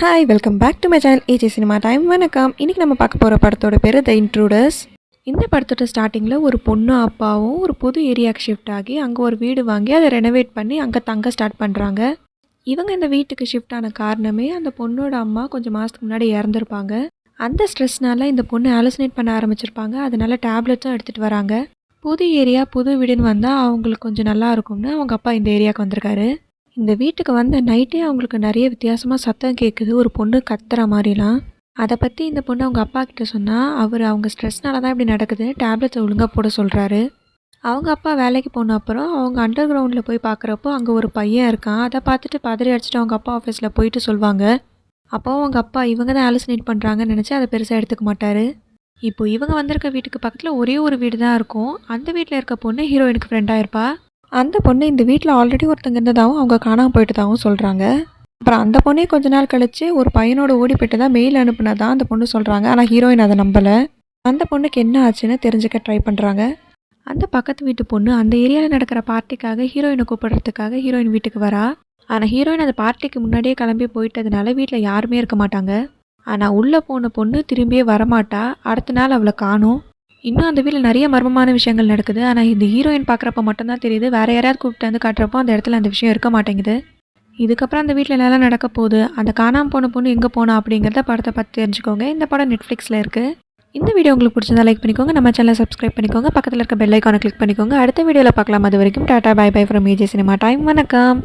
Hi welcome back to my channel AJ cinema time. வணக்கம். இன்றைக்கி நம்ம பார்க்க போகிற படத்தோட பேர் த இன்ட்ரூடர்ஸ். இந்த படத்தோட ஸ்டார்டிங்கில் ஒரு பொண்ணு அப்பாவும் ஒரு புது ஏரியாவுக்கு ஷிஃப்ட் ஆகி அங்கே ஒரு வீடு வாங்கி அதை ரெனோவேட் பண்ணி அங்கே தங்க ஸ்டார்ட் பண்ணுறாங்க. இவங்க இந்த வீட்டுக்கு ஷிஃப்ட் ஆன காரணமே அந்த பொண்ணோட அம்மா கொஞ்சம் மாதத்துக்கு முன்னாடி இறந்துருப்பாங்க. அந்த ஸ்ட்ரெஸ்னால இந்த பொண்ணு ஹாலுசினேட் பண்ண ஆரம்பிச்சிருப்பாங்க. அதனால டேப்லெட்ஸும் எடுத்துகிட்டு வராங்க. புது ஏரியா புது வீடுன்னு வந்தால் அவங்களுக்கு கொஞ்சம் நல்லா இருக்கும்னு அவங்க அப்பா இந்த ஏரியாவுக்கு வந்திருக்காரு. இந்த வீட்டுக்கு வந்த நைட்டே அவங்களுக்கு நிறைய வித்தியாசமாக சத்தம் கேட்குது, ஒரு பொண்ணு கத்துற மாதிரிலாம். அதை பற்றி இந்த பொண்ணு அவங்க அப்பா கிட்ட சொன்னால் அவங்க ஸ்ட்ரெஸ்னால தான் இப்படி நடக்குது, டேப்லெட்ஸை ஒழுங்காக போட சொல்கிறாரு. அவங்க அப்பா வேலைக்கு போன அப்புறம் அவங்க அண்டர் கிரவுண்டில் போய் பார்க்குறப்போ அங்கே ஒரு பையன் இருக்கான். அதை பார்த்துட்டு பதறி அடிச்சுட்டு அவங்க அப்பா ஆஃபீஸில் போயிட்டு சொல்லுவாங்க. அப்போ அவங்க அப்பா இவங்க தான் ஹாலுசினேட் பண்ணுறாங்கன்னு நினச்சி அதை பெருசாக எடுத்துக்க மாட்டார். இப்போ இவங்க வந்திருக்க வீட்டுக்கு பக்கத்தில் ஒரே ஒரு வீடு தான் இருக்கும். அந்த வீட்டில் இருக்க பொண்ணு ஹீரோயினுக்கு ஃப்ரெண்டாக இருப்பா. அந்த பொண்ணு இந்த வீட்டில் ஆல்ரெடி ஒருத்தங்க இருந்ததாகவும் அவங்க காணாமல் போயிட்டதாகவும் சொல்கிறாங்க. அப்புறம் அந்த பொண்ணே கொஞ்ச நாள் கழித்து ஒரு பையனோட ஓடி போயிட்டு தான் மெயில் அனுப்புனதான் அந்த பொண்ணு சொல்கிறாங்க. ஆனால் ஹீரோயின் அதை நம்பலை. அந்த பொண்ணுக்கு என்ன ஆச்சுன்னு தெரிஞ்சுக்க ட்ரை பண்ணுறாங்க. அந்த பக்கத்து வீட்டு பொண்ணு அந்த ஏரியாவில் நடக்கிற பார்ட்டிக்காக ஹீரோயினை கூப்பிடுறதுக்காக ஹீரோயின் வீட்டுக்கு வரா. ஆனால் ஹீரோயின் அந்த பார்ட்டிக்கு முன்னாடியே கிளம்பி போயிட்டதுனால வீட்டில் யாருமே இருக்க மாட்டாங்க. ஆனால் உள்ளே போன பொண்ணு திரும்பியே வரமாட்டா. அடுத்த நாள் அவளை காணும். இன்னும் அந்த வீட்டில் நிறைய மர்மமான விஷயங்கள் நடக்குது. ஆனால் இந்த ஹீரோயின் பார்க்குறப்ப மட்டும்தான் தெரியுது. வேறு யாராவது கூப்பிட்டு வந்து காட்டுறப்போ அந்த இடத்துல அந்த விஷயம் இருக்க மாட்டேங்குது. இதுக்கப்புறம் அந்த வீட்டில் நல்லா நடக்க போகுது. அந்த காணாமல் போன பொண்ணு எங்கே போனா அப்படிங்கிறத படத்தை பார்த்து தெரிஞ்சுக்கோங்க. இந்த படம் நெட்ஃப்ளிக்ஸில் இருக்குது. இந்த வீடியோ உங்களுக்கு பிடிச்சதா லைக் பண்ணிக்கோங்க. நம்ம சேனலை சப்ஸ்கிரைப் பண்ணிக்கோங்க. பக்கத்தில் இருக்க பெல் ஐக்கானை கிளிக் பண்ணிக்கோங்க. அடுத்த வீடியோவில் பார்க்கலாம். அது வரைக்கும் tata bye bye from AJ cinema time. வணக்கம்.